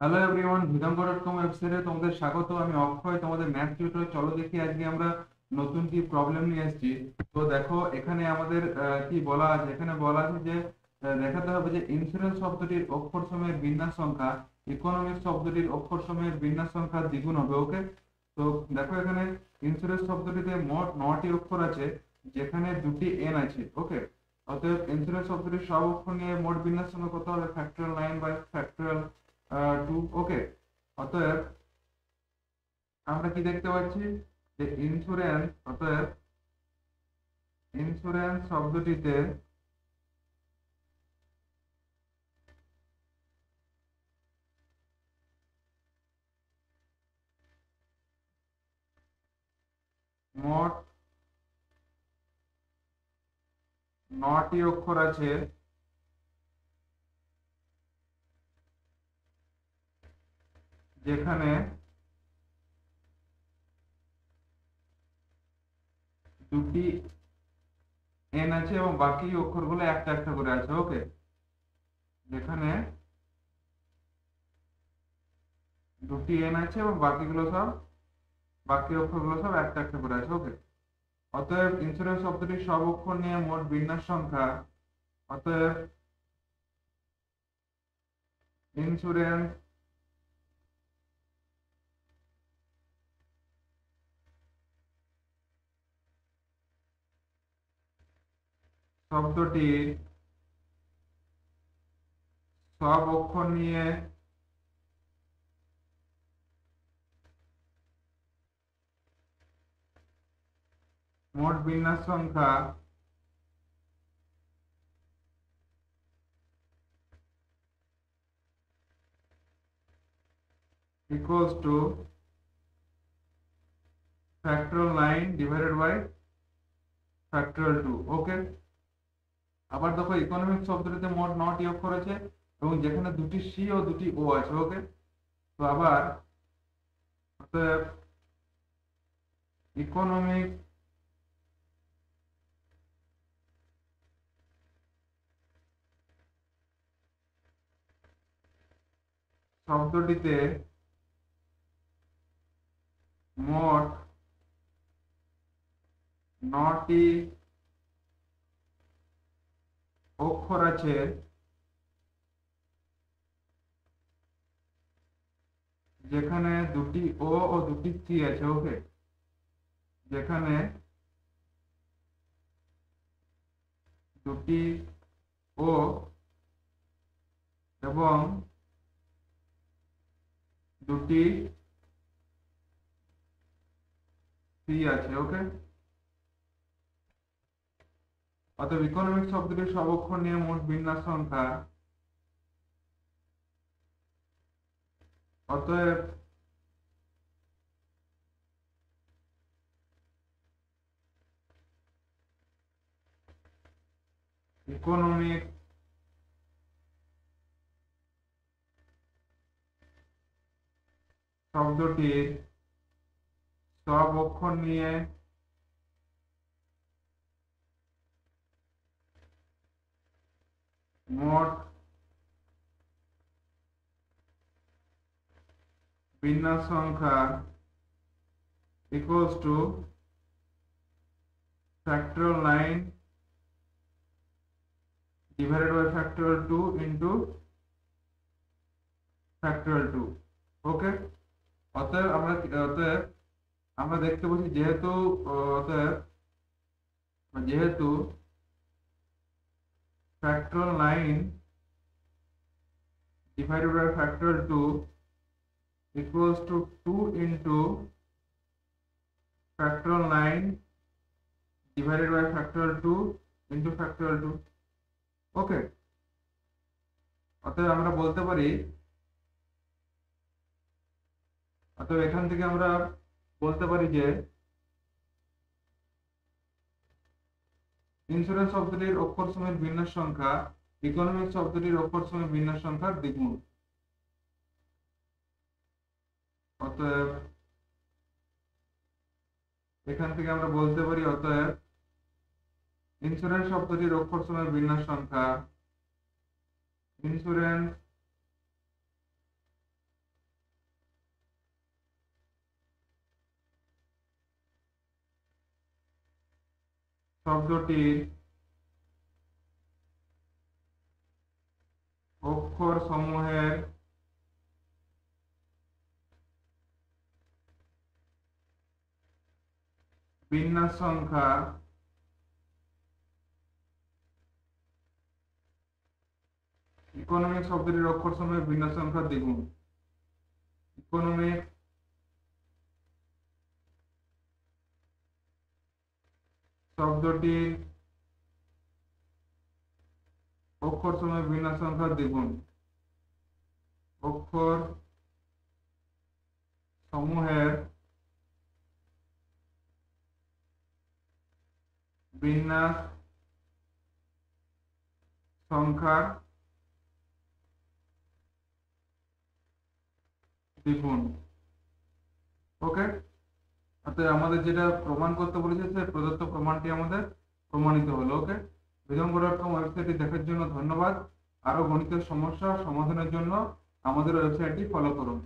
Hello everyone, ভিদঙ্গ.কম ওয়েবসাইটে তোমাদের স্বাগত। আমি অক্ষয়, তোমাদের ম্যাথ টিউটর। চলো দেখি আজকে আমরা নতুন কি প্রবলেম নিয়ে এসেছি। তো দেখো এখানে আমাদের কি বলা আছে। এখানে বলা আছে যে দেখাতে হবে যে ইন্স্যুরেন্স শব্দটির অক্ষর সময়ের বিন্যাস সংখ্যা ইকোনমিক শব্দটির অক্ষর সময়ের বিন্যাস সংখ্যা দ্বিগুণ হবে। ওকে, তো দেখো এখানে ইন্স্যুরেন্স শব্দটিতে মোট 9টি অক্ষর আছে, যেখানে দুটি এন আছে। ওকে, অতএব ইন্স্যুরেন্স শব্দটির সব অক্ষর নিয়ে মোট বিন্যাস সংখ্যা কত হবে? Factorial 9 by factorial 2। ওকে, অতএব আমরা কি দেখতে পাচ্ছি যে ইন্স্যুরেন্স শব্দটিতে মোট 9টি অক্ষর আছে, যেখানে দুটি এন আছে এবং বাকি অক্ষরগুলো একটা একটা করে আছে। ওকে, যেখানে দুটি এন আছে এবং বাকি অক্ষরগুলো সব একটা একটা করে আছে। ওকে, অতএব ইন্স্যুরেন্স শব্দটির সব অক্ষর নিয়ে মোট বিন্যাস সংখ্যা, অতএব ইন্স্যুরেন্স শব্দটির সব অক্ষর নিয়ে মোট বিন্যাস সংখ্যা equals to factorial 9 divided by factorial 2। ওকে, আবার দেখো ইকোনমিক শব্দটিতে মোট 9টি অক্ষর আছে এবং যেখানে দুটি সি ও দুটি ও আছে। ওকে, তো আবার অতএব ইকোনমিক শব্দটিতে মোট 9টি অক্ষর আছে, যেখানে দুটি ও দুটি সি আছে। ওকে, যেখানে দুটি ও এবং দুটি সি আছে। ওকে, অতএব ইকোনমিক শব্দটির সব অক্ষর নিয়ে মোট বিন্যাস সংখ্যা, অতএব ইকোনমিক শব্দটির সব অক্ষর নিয়ে মোট বিন্যাস সংখ্যা equals to factorial 9 divided by factorial 2 into factorial 2। ওকে, অতএব আমরা দেখতে পাচ্ছি যেহেতু factorial 9 divided by factorial 2 equals to 2 into factorial 9 divided by factorial 2 into factorial 2। ওকে, অতএব আমরা বলতে পারি, অতএব এখান থেকে আমরা বলতে পারি যে ইন্স্যুরেন্স শব্দটির অক্ষর সময়ের বিন্যাস সংখ্যা ইকোনমিক শব্দটির অক্ষর সময়ের বিন্যাস সংখ্যার দ্বিগুণ। অতএব এখান থেকে আমরা বলতে পারি, অতএব ইন্স্যুরেন্স শব্দটির অক্ষর সময়ের বিন্যাস সংখ্যা ইন্স্যুরেন্স শব্দটির অক্ষর সমূহের বিন্যাস সংখ্যা ইকোনমিক শব্দটির অক্ষর সমূহের বিন্যাস সংখ্যা দ্বিগুণ। ইকোনমিক শব্দটির অক্ষর সমূহের বিন্যাস সংখ্যা দ্বিগুণ। অক্ষর সমূহের বিন্যাস সংখ্যার দ্বিগুণ। ওকে, অর্থাৎ আমাদের যেটা প্রমাণ করতে বলেছে সেই প্রদত্ত প্রমাণটি আমাদের প্রমাণিত হলো। ওকে, বিধঙ্গ.com ওয়েবসাইটটি দেখার জন্য ধন্যবাদ। আরো গণিতের সমস্যা সমাধানের জন্য আমাদের ওয়েবসাইটটি ফলো করুন।